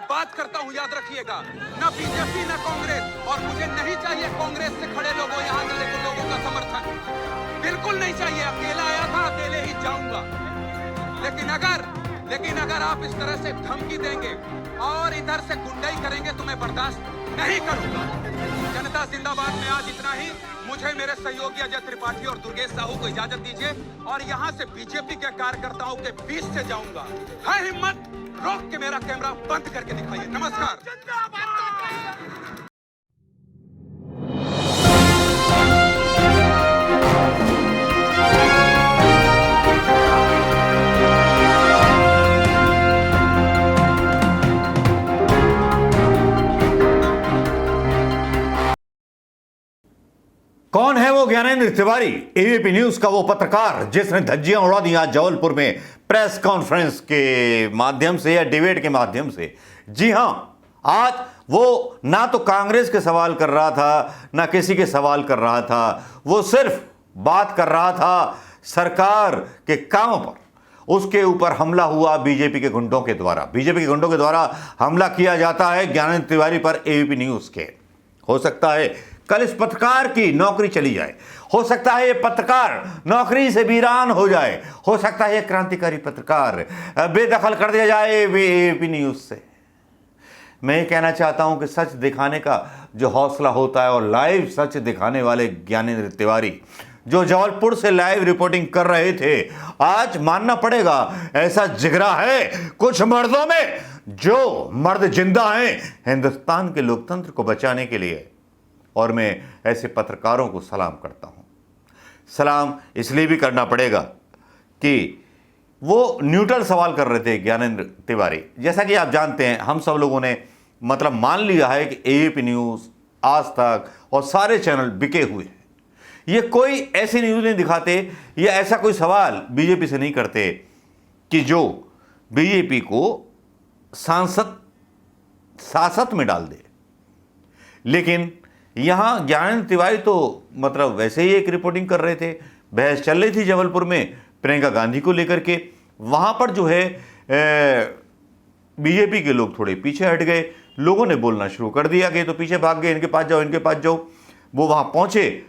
बात करता हूं, याद रखिएगा। ना बीजेपी ना कांग्रेस, और मुझे नहीं चाहिए कांग्रेस से खड़े लोगों, यहाँ के लोगों का समर्थन बिल्कुल नहीं चाहिए। अकेला आया था, अकेले ही जाऊंगा। लेकिन अगर आप इस तरह से धमकी देंगे और इधर से गुंडाई करेंगे तो मैं बर्दाश्त नहीं करूंगा। जनता जिंदाबाद में आज इतना ही। मुझे मेरे सहयोगी अजय त्रिपाठी और दुर्गेश साहू को इजाजत दीजिए, और यहां से बीजेपी के कार्यकर्ताओं के बीच से जाऊंगा। है हिम्मत, रोक के मेरा कैमरा बंद करके दिखाइए। नमस्कार। कौन है वो ज्ञानेंद्र तिवारी, एबीपी न्यूज का वो पत्रकार जिसने धज्जियां उड़ा दी आज जबलपुर में प्रेस कॉन्फ्रेंस के माध्यम से या डिबेट के माध्यम से। जी हां, आज वो ना तो कांग्रेस के सवाल कर रहा था ना किसी के सवाल कर रहा था, वो सिर्फ बात कर रहा था सरकार के कामों पर। उसके ऊपर हमला हुआ बीजेपी के गुंडों के द्वारा। बीजेपी के गुंडों के द्वारा हमला किया जाता है ज्ञानेंद्र तिवारी पर एबीपी न्यूज के। हो सकता है कल इस पत्रकार की नौकरी चली जाए, हो सकता है ये पत्रकार नौकरी से वीरान हो जाए, हो सकता है ये क्रांतिकारी पत्रकार बेदखल कर दिया जाए एबीपी न्यूज से। मैं ये कहना चाहता हूं कि सच दिखाने का जो हौसला होता है, और लाइव सच दिखाने वाले ज्ञानेंद्र तिवारी जो जबलपुर से लाइव रिपोर्टिंग कर रहे थे, आज मानना पड़ेगा ऐसा जिगरा है कुछ मर्दों में, जो मर्द जिंदा हैं हिंदुस्तान के लोकतंत्र को बचाने के लिए। और मैं ऐसे पत्रकारों को सलाम करता हूं। सलाम इसलिए भी करना पड़ेगा कि वो न्यूट्रल सवाल कर रहे थे ज्ञानेंद्र तिवारी। जैसा कि आप जानते हैं, हम सब लोगों ने मतलब मान लिया है कि एबीपी न्यूज़, आज तक और सारे चैनल बिके हुए हैं। ये कोई ऐसी न्यूज़ नहीं दिखाते या ऐसा कोई सवाल बीजेपी से नहीं करते कि जो बीजेपी को सासत में डाल दे। लेकिन यहां ज्ञानेंद्र तिवारी तो मतलब वैसे ही एक रिपोर्टिंग कर रहे थे। बहस चल रही थी जबलपुर में प्रियंका गांधी को लेकर के। वहां पर जो है बीजेपी के लोग थोड़े पीछे हट गए, लोगों ने बोलना शुरू कर दिया कि तो पीछे भाग गए, इनके पास जाओ, इनके पास जाओ। वो वहां पहुंचे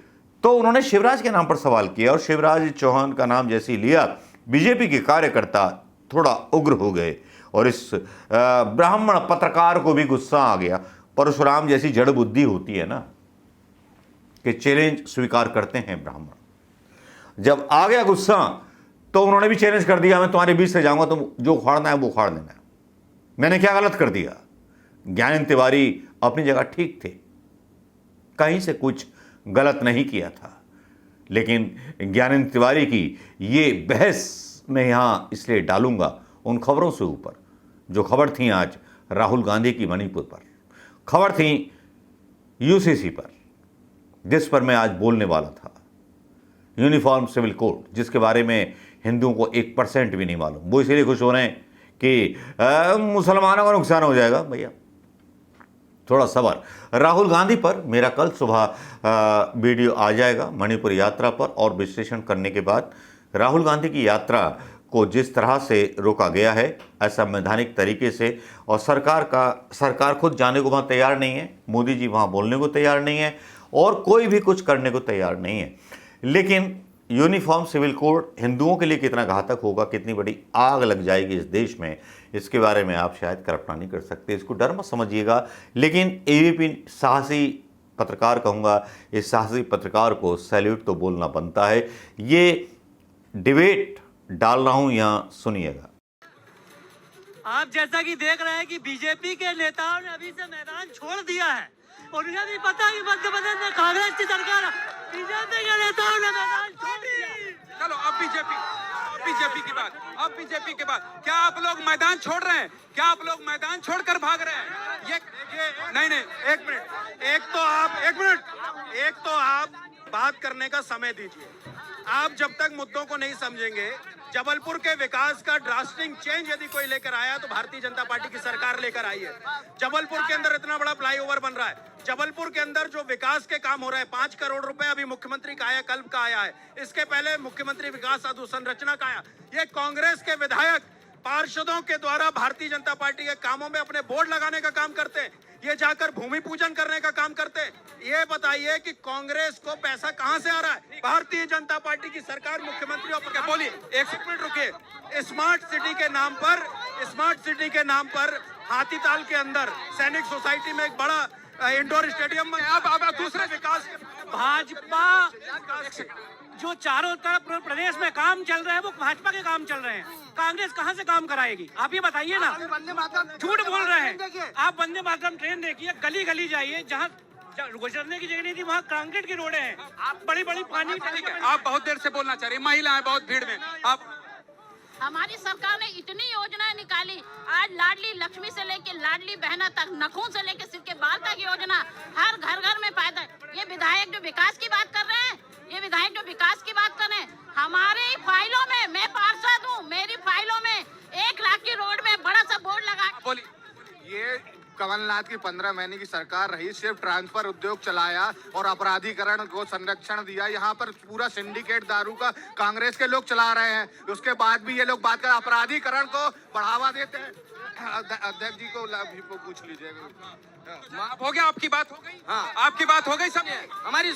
तो उन्होंने शिवराज के नाम पर सवाल किया, और शिवराज चौहान का नाम जैसे ही लिया, बीजेपी के कार्यकर्ता थोड़ा उग्र हो गए, और इस ब्राह्मण पत्रकार को भी गुस्सा आ गया। परशुराम जैसी जड़ बुद्धि होती है ना कि चैलेंज स्वीकार करते हैं ब्राह्मण। जब आ गया गुस्सा तो उन्होंने भी चैलेंज कर दिया, मैं तुम्हारे बीच से जाऊंगा, तुम जो उखाड़ना है वो उखाड़ देना है। मैंने क्या गलत कर दिया? ज्ञानेंद्र तिवारी अपनी जगह ठीक थे, कहीं से कुछ गलत नहीं किया था। लेकिन ज्ञानेंद्र तिवारी की ये बहस मैं यहां इसलिए डालूंगा उन खबरों से ऊपर जो खबर थी आज राहुल गांधी की मणिपुर पर, खबर थी यूसीसी पर, जिस पर मैं आज बोलने वाला था। यूनिफॉर्म सिविल कोड, जिसके बारे में हिंदुओं को 1% भी नहीं मालूम। वो इसीलिए खुश हो रहे हैं कि मुसलमानों का नुकसान हो जाएगा। भैया थोड़ा सब्र। राहुल गांधी पर मेरा कल सुबह वीडियो आ जाएगा मणिपुर यात्रा पर, और विश्लेषण करने के बाद राहुल गांधी की यात्रा को जिस तरह से रोका गया है असंवैधानिक तरीके से, और सरकार खुद जाने को वहाँ तैयार नहीं है, मोदी जी वहाँ बोलने को तैयार नहीं है, और कोई भी कुछ करने को तैयार नहीं है। लेकिन यूनिफॉर्म सिविल कोड हिंदुओं के लिए कितना घातक होगा, कितनी बड़ी आग लग जाएगी इस देश में, इसके बारे में आप शायद कल्पना नहीं कर सकते। इसको डर मत समझिएगा। लेकिन एबीपी साहसी पत्रकार कहूँगा, इस साहसी पत्रकार को सैल्यूट तो बोलना बनता है। ये डिबेट डाल रहा हूं, यहां सुनिएगा। आप जैसा कि देख रहे हैं कि बीजेपी के नेताओं ने अभी से मैदान छोड़ दिया है, और उन्हें भी पता है कि मध्य प्रदेश में कांग्रेस की सरकार, बीजेपी के नेताओं ने मैदान छोड़ दिया। चलो अब बीजेपी की बात, अब बीजेपी के बाद क्या आप लोग मैदान छोड़ रहे हैं? क्या आप लोग मैदान छोड़कर भाग रहे हैं? ये नहीं, एक मिनट, एक तो आप बात करने का समय दीजिए। आप जब तक मुद्दों को नहीं समझेंगे, जबलपुर के विकास का ड्रास्टिक चेंज यदि कोई लेकर आया तो भारतीय जनता पार्टी की सरकार लेकर आई है। जबलपुर के अंदर इतना बड़ा फ्लाईओवर बन रहा है, जबलपुर के अंदर जो विकास के काम हो रहे हैं, 5 करोड़ रुपए अभी मुख्यमंत्री का आया, कल्प का आया है, इसके पहले मुख्यमंत्री विकास अधोसंरचना का आया। ये कांग्रेस के विधायक पार्षदों के द्वारा भारतीय जनता पार्टी के कामों में अपने बोर्ड लगाने का काम करते हैं, ये जाकर भूमि पूजन करने का काम करते हैं। ये बताइए कि कांग्रेस को पैसा कहां से आ रहा है? भारतीय जनता पार्टी की सरकार, मुख्यमंत्री और बोलिए, एक मिनट रुकिए। स्मार्ट सिटी के नाम पर हाथीताल के अंदर सैनिक सोसाइटी में एक बड़ा इंडोर स्टेडियम में अब दूसरे विकास भाजपा जो चारों तरफ प्रदेश में काम चल रहे हैं वो भाजपा के काम चल रहे हैं। कांग्रेस कहां से काम कराएगी? आप ये बताइए ना, झूठ बोल रहे हैं आप। वंदे मातरम ट्रेन देखिए, गली गली जाइए, जहां गुजरने की जगह नहीं थी वहाँ कंक्रीट की रोडें हैं। आप बड़ी बड़ी पानी, आप बहुत देर से बोलना चाह रही, महिलाएं बहुत भीड़ में। आप हमारी सरकार ने इतनी योजनाएं निकाली, आज लाडली लक्ष्मी से लेके लाडली बहना तक, नखून से लेके सिर के बाल तक योजना हर घर घर में पैदा। ये विधायक जो विकास की बात कर रहे हैं, हमारे फाइलों में, मैं पार्षद हूँ, मेरी फाइलों में 1 लाख की रोड में बड़ा सा बोर्ड लगा। बोलिए। ये कमलनाथ की 15 महीने की सरकार रही, सिर्फ ट्रांसफर उद्योग चलाया और अपराधीकरण को संरक्षण दिया। यहाँ पर पूरा सिंडिकेट दारू का कांग्रेस के लोग चला रहे हैं। उसके बाद भी ये लोग बात कर अपराधीकरण को बढ़ावा देते हैं। अध्यक्ष जी को पूछ लीजिएगा। हो गया, आपकी बात हो गई। हाँ, आपकी बात हो गई। सब हमारी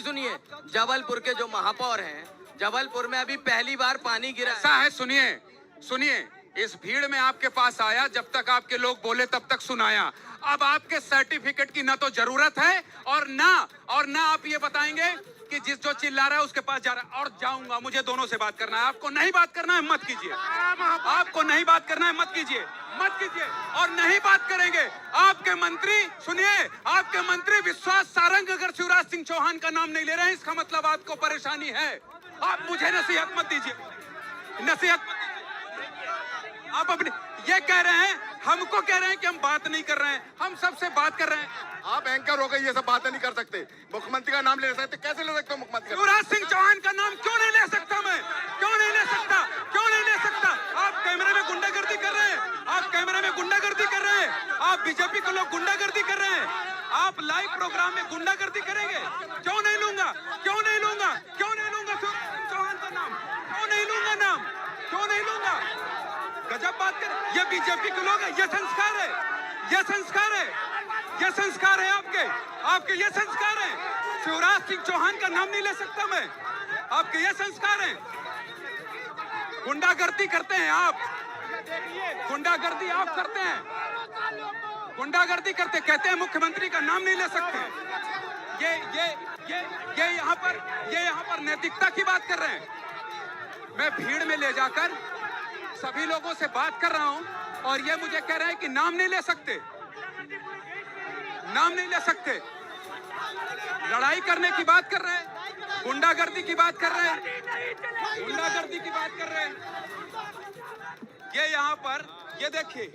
सुनिए। जबलपुर के जो महापौर हैं, जबलपुर में अभी पहली बार पानी गिरा ऐसा है। सुनिए, इस भीड़ में आपके पास आया, जब तक आपके लोग बोले तब तक सुनाया। अब आपके सर्टिफिकेट की ना तो जरूरत है और ना आप ये बताएंगे कि जो चिल्ला रहा है उसके पास जा रहा है। और जाऊंगा, मुझे दोनों से बात करना है। आपको नहीं बात करना है, मत कीजिए। आपको नहीं बात करना है, मत कीजिए। और नहीं बात करेंगे। आपके मंत्री, सुनिए, आपके मंत्री विश्वास सारंग अगर शिवराज सिंह चौहान का नाम नहीं ले रहे हैं, इसका मतलब आपको परेशानी है। आप मुझे नसीहत मत दीजिए। आप अपने ये कह रहे हैं, हमको कह रहे हैं कि हम बात नहीं कर रहे हैं। हम सबसे बात कर रहे हैं। आप एंकर हो गए, ये सब बातें नहीं कर सकते। मुख्यमंत्री का नाम ले सकते, कैसे ले सकते हो मुख्यमंत्री? शिवराज सिंह चौहान का नाम क्यों नहीं ले सकता मैं? क्यों नहीं ले सकता? आप कैमरे में गुंडागर्दी कर रहे हैं। आप बीजेपी को लोग गुंडागर्दी कर रहे हैं। आप लाइव प्रोग्राम में गुंडागर्दी करेंगे। क्यों नहीं लूंगा शिवराज सिंह चौहान का नाम? क्यों नहीं लूंगा? गजब बात कर। ये बीजेपी के लोग हैं, ये संस्कार है आपके ये संस्कार है। शिवराज सिंह चौहान का नाम नहीं ले सकता मैं। आपके ये संस्कार है। गुंडागर्दी करते हैं आप। गुंडागर्दी आप करते हैं। कहते हैं मुख्यमंत्री का नाम नहीं ले सकते। ये यहाँ पर नैतिकता की बात कर रहे हैं। मैं भीड़ में ले जाकर सभी लोगों से बात कर रहा हूं और ये मुझे कह रहे हैं कि नाम नहीं ले सकते। लड़ाई करने की बात कर रहे हैं, गुंडागर्दी की बात कर रहे हैं। ये यहाँ पर, ये देखिए,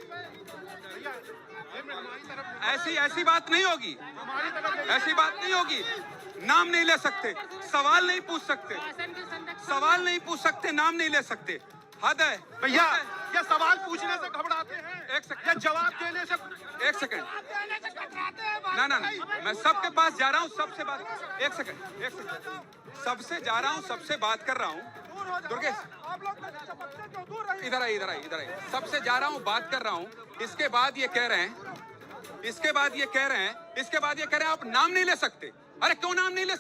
ऐसी बात नहीं होगी। नाम नहीं ले सकते, सवाल नहीं पूछ सकते, नाम नहीं ले सकते। हद है भैया, ये सवाल पूछने से घबराते हैं। एक सेकंड, ये जवाब देने से एक सेकंड। ना, मैं सबके पास जा रहा हूँ, सबसे बात। एक सेकंड, सबसे जा रहा हूँ, सबसे बात कर रहा हूँ। दुर्गेश, इधर आई। सबसे जा रहा हूँ, बात कर रहा हूँ। इसके बाद ये कह रहे हैं आप नाम नहीं ले सकते। अरे क्यों नाम नहीं ले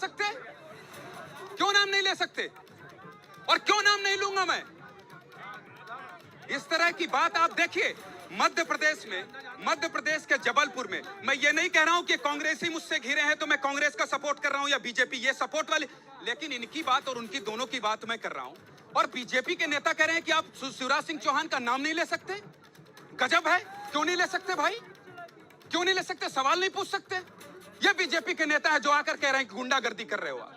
सकते? और क्यों नाम नहीं लूंगा मैं? इस तरह की बात आप देखिए। मध्य प्रदेश के जबलपुर में, मैं ये नहीं कह रहा हूं कि कांग्रेसी मुझसे घिरे हैं तो मैं कांग्रेस का सपोर्ट कर रहा हूं या बीजेपी, ये सपोर्ट वाले, लेकिन इनकी बात और उनकी दोनों की बात मैं कर रहा हूं। और बीजेपी के नेता कह रहे हैं कि आप शिवराज सिंह चौहान का नाम नहीं ले सकते। गजब है। क्यों नहीं ले सकते भाई? क्यों नहीं ले सकते? सवाल नहीं पूछ सकते? ये बीजेपी के नेता है जो आकर कह रहे हैं कि गुंडागर्दी कर रहे हो आप।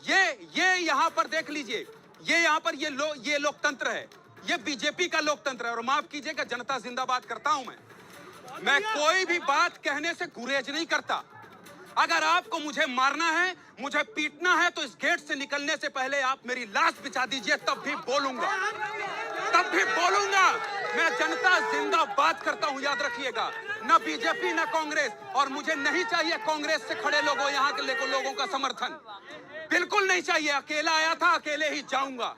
ये यहाँ पर देख लीजिए, ये यहाँ पर ये लोकतंत्र है। ये बीजेपी का लोकतंत्र है। और माफ कीजिएगा, जनता जिंदाबाद करता हूं मैं कोई भी बात कहने से गुरेज नहीं करता। अगर आपको मुझे मारना है, मुझे पीटना है, तो इस गेट से निकलने से पहले आप मेरी लाश बिछा दीजिए, तब भी बोलूंगा। मैं जनता जिंदाबाद करता हूं, याद रखिएगा। न बीजेपी न कांग्रेस, और मुझे नहीं चाहिए कांग्रेस से खड़े लोगों, यहाँ के लोगों का समर्थन बिल्कुल नहीं चाहिए। अकेला आया था, अकेले ही जाऊंगा।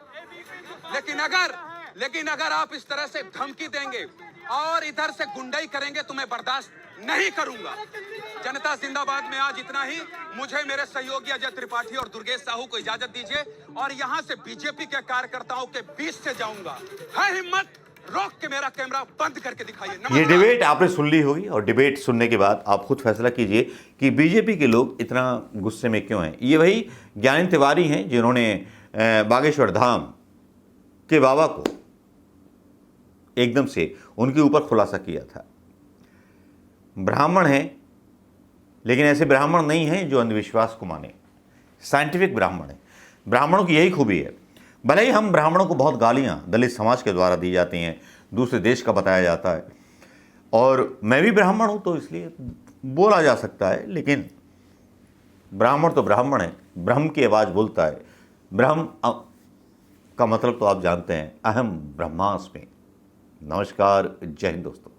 लेकिन अगर आप इस तरह से धमकी देंगे और इधर से गुंडाई करेंगे तो मैं बर्दाश्त नहीं करूंगा। जनता जिंदाबाद में आज इतना ही। मुझे मेरे सहयोगी अजय त्रिपाठी और दुर्गेश साहू को इजाजत दीजिए और यहां से बीजेपी के कार्यकर्ताओं के बीच से जाऊंगा। है हिम्मत, रोक के मेरा कैमरा बंद करके दिखाइए। ये डिबेट आपने सुन ली होगी और डिबेट सुनने के बाद आप खुद फैसला कीजिए कि बीजेपी के लोग इतना गुस्से में क्यों हैं। ये वही ज्ञानेंद्र तिवारी हैं जिन्होंने बागेश्वर धाम के बाबा को एकदम से उनके ऊपर खुलासा किया था। ब्राह्मण हैं, लेकिन ऐसे ब्राह्मण नहीं हैं जो अंधविश्वास को माने, साइंटिफिक ब्राह्मण हैं। ब्राह्मणों की यही खूबी है। भले ही हम ब्राह्मणों को बहुत गालियाँ दलित समाज के द्वारा दी जाती हैं, दूसरे देश का बताया जाता है, और मैं भी ब्राह्मण हूँ तो इसलिए बोला जा सकता है, लेकिन ब्राह्मण तो ब्राह्मण है, ब्रह्म की आवाज़ बोलता है। ब्रह्म का मतलब तो आप जानते हैं, अहम ब्रह्मास्मि। नमस्कार, जय हिंद दोस्तों।